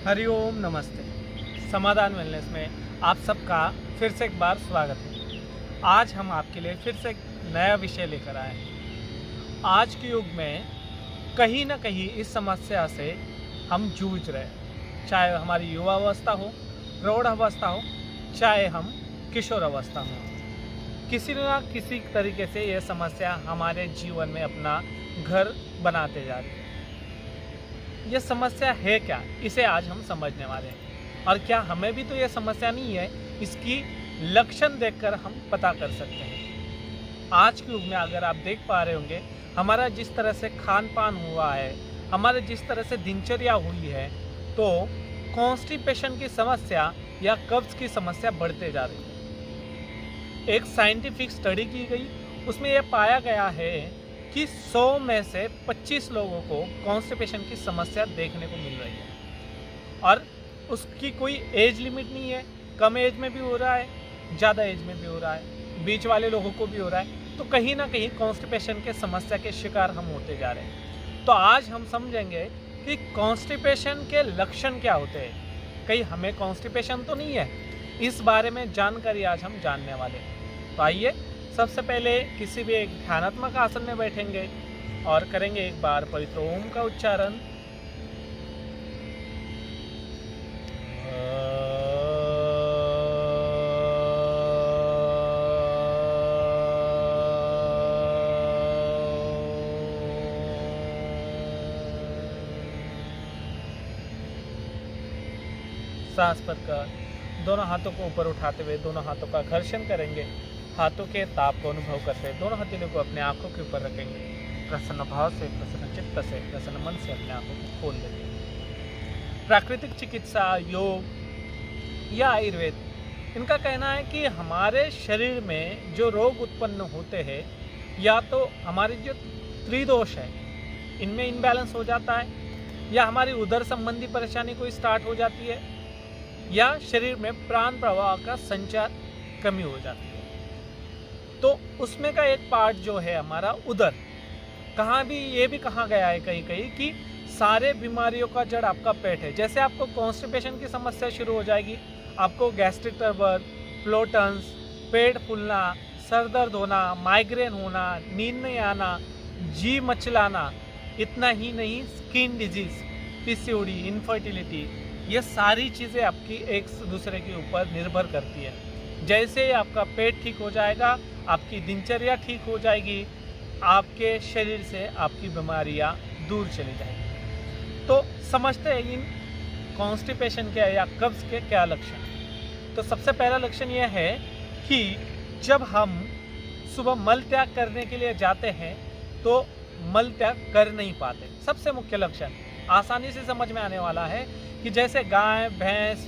हरिओम नमस्ते। समाधान वेलनेस में आप सबका फिर से एक बार स्वागत है। आज हम आपके लिए फिर से एक नया विषय लेकर आए हैं। आज के युग में कहीं ना कहीं इस समस्या से हम जूझ रहे हैं, चाहे हमारी युवा अवस्था हो, प्रौढ़ अवस्था हो, चाहे हम किशोर अवस्था में हो। किसी न किसी तरीके से यह समस्या हमारे जीवन में अपना घर बनाते जा रही है। ये समस्या है क्या, इसे आज हम समझने वाले हैं। और क्या हमें भी तो ये समस्या नहीं है, इसकी लक्षण देखकर हम पता कर सकते हैं। आज के युग में अगर आप देख पा रहे होंगे, हमारा जिस तरह से खान पान हुआ है, हमारे जिस तरह से दिनचर्या हुई है, तो कॉन्स्टिपेशन की समस्या या कब्ज की समस्या बढ़ते जा रही है। एक साइंटिफिक स्टडी की गई, उसमें यह पाया गया है कि 100 में से 25 लोगों को कॉन्स्टिपेशन की समस्या देखने को मिल रही है। और उसकी कोई एज लिमिट नहीं है, कम एज में भी हो रहा है, ज़्यादा एज में भी हो रहा है, बीच वाले लोगों को भी हो रहा है। तो कहीं ना कहीं कॉन्स्टिपेशन के समस्या के शिकार हम होते जा रहे हैं। तो आज हम समझेंगे कि कॉन्स्टिपेशन के लक्षण क्या होते हैं। कहीं हमें कॉन्स्टिपेशन तो नहीं है, इस बारे में जानकारी आज हम जानने वाले हैं। तो आइए, सबसे पहले किसी भी एक ध्यानात्मक आसन में बैठेंगे और करेंगे एक बार पवित्र ओम का उच्चारण। सांस पर कर दोनों हाथों को ऊपर उठाते हुए दोनों हाथों का घर्षण करेंगे। हाथों के ताप को अनुभव करते हुए दोनों हथेलियों को अपने आंखों के ऊपर रखेंगे। प्रसन्न भाव से, प्रसन्न चित्त से, प्रसन्न मन से अपने आंखों को खोल देंगे। प्राकृतिक चिकित्सा, योग या आयुर्वेद, इनका कहना है कि हमारे शरीर में जो रोग उत्पन्न होते हैं, या तो हमारे जो त्रिदोष है इनमें इनबैलेंस हो जाता है, या हमारी उदर संबंधी परेशानी कोई स्टार्ट हो जाती है, या शरीर में प्राण प्रवाह का संचार कमी हो जाती है। तो उसमें का एक पार्ट जो है हमारा उदर, कहाँ भी ये भी कहा गया है कहीं कहीं कि सारे बीमारियों का जड़ आपका पेट है। जैसे आपको कॉन्स्टिपेशन की समस्या शुरू हो जाएगी, आपको गैस्ट्रिक ट्रबल, फ्लोटन्स, पेट फूलना, सर दर्द होना, माइग्रेन होना, नींद नहीं आना, जी मचलाना, इतना ही नहीं स्किन डिजीज, पीसीओडी, इनफर्टिलिटी, ये सारी चीज़ें आपकी एक दूसरे के ऊपर निर्भर करती है। जैसे आपका पेट ठीक हो जाएगा, आपकी दिनचर्या ठीक हो जाएगी, आपके शरीर से आपकी बीमारियां दूर चली जाएंगी। तो समझते हैं इन कॉन्स्टिपेशन के या कब्ज के क्या लक्षण। तो सबसे पहला लक्षण यह है कि जब हम सुबह मल त्याग करने के लिए जाते हैं तो मल त्याग कर नहीं पाते। सबसे मुख्य लक्षण आसानी से समझ में आने वाला है कि जैसे गाय, भैंस,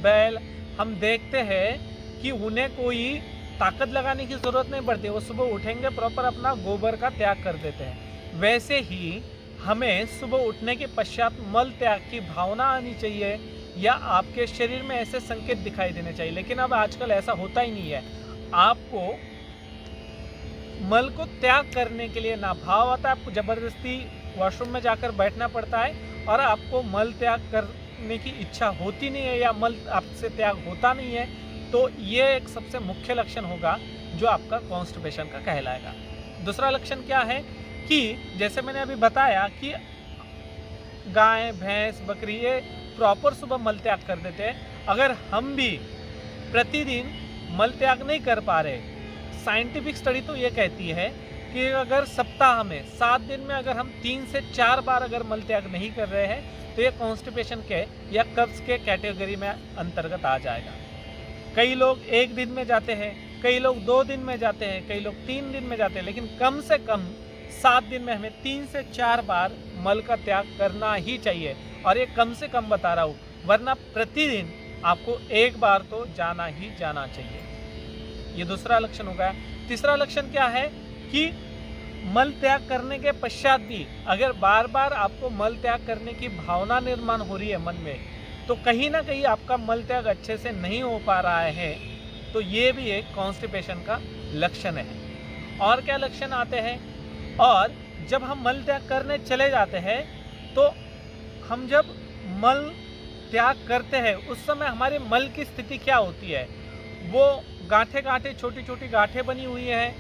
बैल, हम देखते हैं कि उन्हें कोई ताकत लगाने की ज़रूरत नहीं पड़ती, वो सुबह उठेंगे प्रॉपर अपना गोबर का त्याग कर देते हैं। वैसे ही हमें सुबह उठने के पश्चात मल त्याग की भावना आनी चाहिए, या आपके शरीर में ऐसे संकेत दिखाई देने चाहिए। लेकिन अब आजकल ऐसा होता ही नहीं है। आपको मल को त्याग करने के लिए ना भाव आता है, आपको ज़बरदस्ती वॉशरूम में जाकर बैठना पड़ता है, और आपको मल त्याग करने की इच्छा होती नहीं है, या मल आपसे त्याग होता नहीं है। तो ये एक सबसे मुख्य लक्षण होगा जो आपका कॉन्स्टिपेशन का कहलाएगा। दूसरा लक्षण क्या है कि जैसे मैंने अभी बताया कि गाय, भैंस, बकरी ये प्रॉपर सुबह मल त्याग कर देते हैं। अगर हम भी प्रतिदिन मल त्याग नहीं कर पा रहे, साइंटिफिक स्टडी तो ये कहती है कि अगर सप्ताह में 7 दिन में अगर हम 3 से 4 बार अगर मल त्याग नहीं कर रहे हैं, तो ये कॉन्स्टिपेशन के या कब्ज के कैटेगरी में अंतर्गत आ जाएगा। कई लोग 1 दिन में जाते हैं, कई लोग 2 दिन में जाते हैं, कई लोग 3 दिन में जाते हैं, लेकिन कम से कम 7 दिन में हमें 3 से 4 बार मल का त्याग करना ही चाहिए। और ये कम से कम बता रहा हूँ, वरना प्रतिदिन आपको 1 बार तो जाना ही जाना चाहिए। ये दूसरा लक्षण हो गया। तीसरा लक्षण क्या है कि मल त्याग करने के पश्चात भी अगर बार बार आपको मल त्याग करने की भावना निर्माण हो रही है मन में, तो कहीं ना कहीं आपका मल त्याग अच्छे से नहीं हो पा रहा है, तो ये भी एक कॉन्स्टिपेशन का लक्षण है। और क्या लक्षण आते हैं, और जब हम मल त्याग करने चले जाते हैं तो हम जब मल त्याग करते हैं उस समय हमारे मल की स्थिति क्या होती है, वो गांठे गांठे छोटी छोटी गांठें बनी हुई है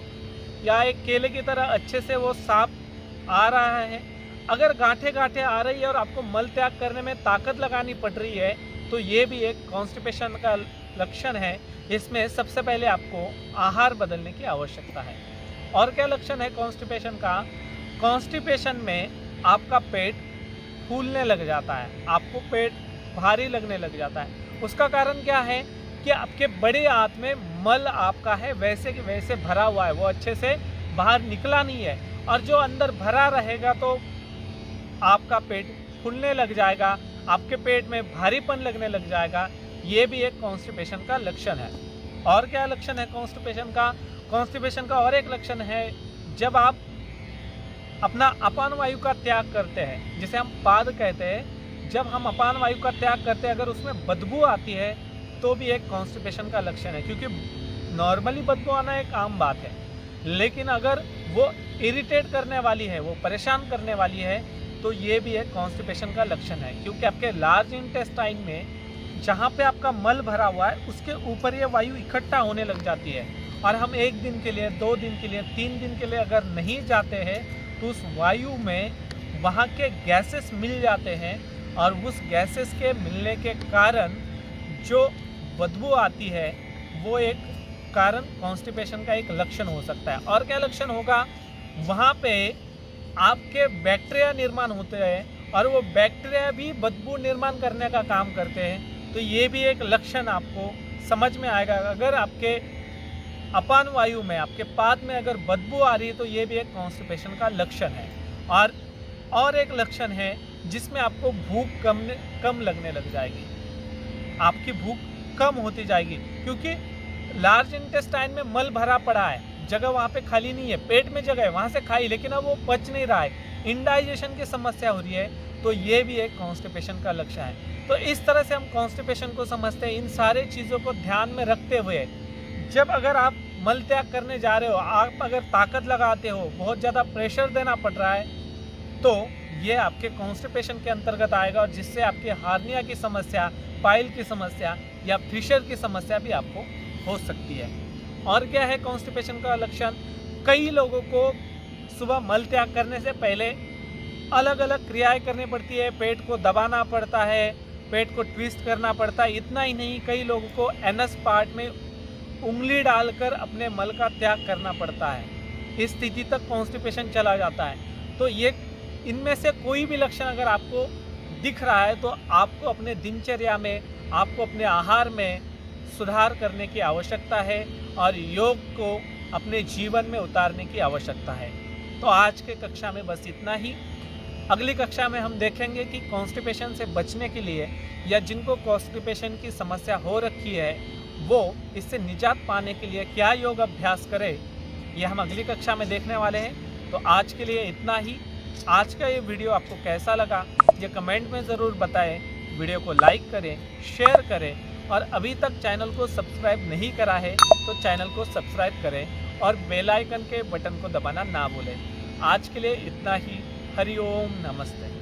या एक केले की तरह अच्छे से वो साफ आ रहा है। अगर गांठे गांठे आ रही है और आपको मल त्याग करने में ताकत लगानी पड़ रही है तो ये भी एक कॉन्स्टिपेशन का लक्षण है। इसमें सबसे पहले आपको आहार बदलने की आवश्यकता है। और क्या लक्षण है कॉन्स्टिपेशन का? कॉन्स्टिपेशन में आपका पेट फूलने लग जाता है, आपको पेट भारी लगने लग जाता है। उसका कारण क्या है कि आपके बड़े आंत में मल आपका है वैसे कि वैसे भरा हुआ है, वो अच्छे से बाहर निकला नहीं है, और जो अंदर भरा रहेगा तो आपका पेट फूलने लग जाएगा, आपके पेट में भारीपन लगने लग जाएगा। ये भी एक कॉन्स्टिपेशन का लक्षण है। और क्या लक्षण है कॉन्स्टिपेशन का? कॉन्स्टिपेशन का और एक लक्षण है, जब आप अपना अपान वायु का त्याग करते हैं, जिसे हम पाद कहते हैं, जब हम अपान वायु का त्याग करते हैं अगर उसमें बदबू आती है तो भी एक कॉन्स्टिपेशन का लक्षण है। क्योंकि नॉर्मली बदबू आना एक आम बात है, लेकिन अगर वो इरिटेट करने वाली है, वो परेशान करने वाली है, तो ये भी एक कॉन्स्टिपेशन का लक्षण है। क्योंकि आपके लार्ज इंटेस्टाइन में जहाँ पे आपका मल भरा हुआ है उसके ऊपर ये वायु इकट्ठा होने लग जाती है, और हम 1 दिन के लिए, 2 दिन के लिए, 3 दिन के लिए अगर नहीं जाते हैं तो उस वायु में वहाँ के गैसेस मिल जाते हैं, और उस गैसेस के मिलने के कारण जो बदबू आती है वो एक कारण कॉन्स्टिपेशन का एक लक्षण हो सकता है। और क्या लक्षण होगा? वहाँ पे आपके बैक्टीरिया निर्माण होते हैं और वो बैक्टीरिया भी बदबू निर्माण करने का काम करते हैं, तो ये भी एक लक्षण आपको समझ में आएगा। अगर आपके अपान वायु में, आपके पाद में अगर बदबू आ रही है तो ये भी एक कॉन्स्टिपेशन का लक्षण है। और एक लक्षण है जिसमें आपको भूख कम लगने लग जाएगी, आपकी भूख कम होती जाएगी, क्योंकि लार्ज इंटेस्टाइन में मल भरा पड़ा है, जगह वहाँ पे खाली नहीं है, पेट में जगह है वहाँ से खाई, लेकिन अब वो पच नहीं रहा है, इंडाइजेशन की समस्या हो रही है, तो ये भी एक कॉन्स्टिपेशन का लक्षण है। तो इस तरह से हम कॉन्स्टिपेशन को समझते हैं। इन सारे चीज़ों को ध्यान में रखते हुए जब अगर आप मल त्याग करने जा रहे हो, आप अगर ताकत लगाते हो, बहुत ज़्यादा प्रेशर देना पड़ रहा है, तो ये आपके कॉन्स्टिपेशन के अंतर्गत आएगा, और जिससे आपकी हार्निया की समस्या, पाइल की समस्या या फिशर की समस्या भी आपको हो सकती है। और क्या है कॉन्स्टिपेशन का लक्षण? कई लोगों को सुबह मल त्याग करने से पहले अलग अलग क्रियाएं करनी पड़ती है, पेट को दबाना पड़ता है, पेट को ट्विस्ट करना पड़ता है। इतना ही नहीं, कई लोगों को एनस पार्ट में उंगली डालकर अपने मल का त्याग करना पड़ता है। इस स्थिति तक कॉन्स्टिपेशन चला जाता है। तो ये इनमें से कोई भी लक्षण अगर आपको दिख रहा है तो आपको अपने दिनचर्या में, आपको अपने आहार में सुधार करने की आवश्यकता है, और योग को अपने जीवन में उतारने की आवश्यकता है। तो आज के कक्षा में बस इतना ही। अगली कक्षा में हम देखेंगे कि कॉन्स्टिपेशन से बचने के लिए, या जिनको कॉन्स्टिपेशन की समस्या हो रखी है, वो इससे निजात पाने के लिए क्या योग अभ्यास करें, ये हम अगली कक्षा में देखने वाले हैं। तो आज के लिए इतना ही। आज का ये वीडियो आपको कैसा लगा ये कमेंट में ज़रूर बताएं। वीडियो को लाइक करें, शेयर करें, और अभी तक चैनल को सब्सक्राइब नहीं करा है तो चैनल को सब्सक्राइब करें और बेल आइकन के बटन को दबाना ना भूलें। आज के लिए इतना ही। हरि ओम, नमस्ते।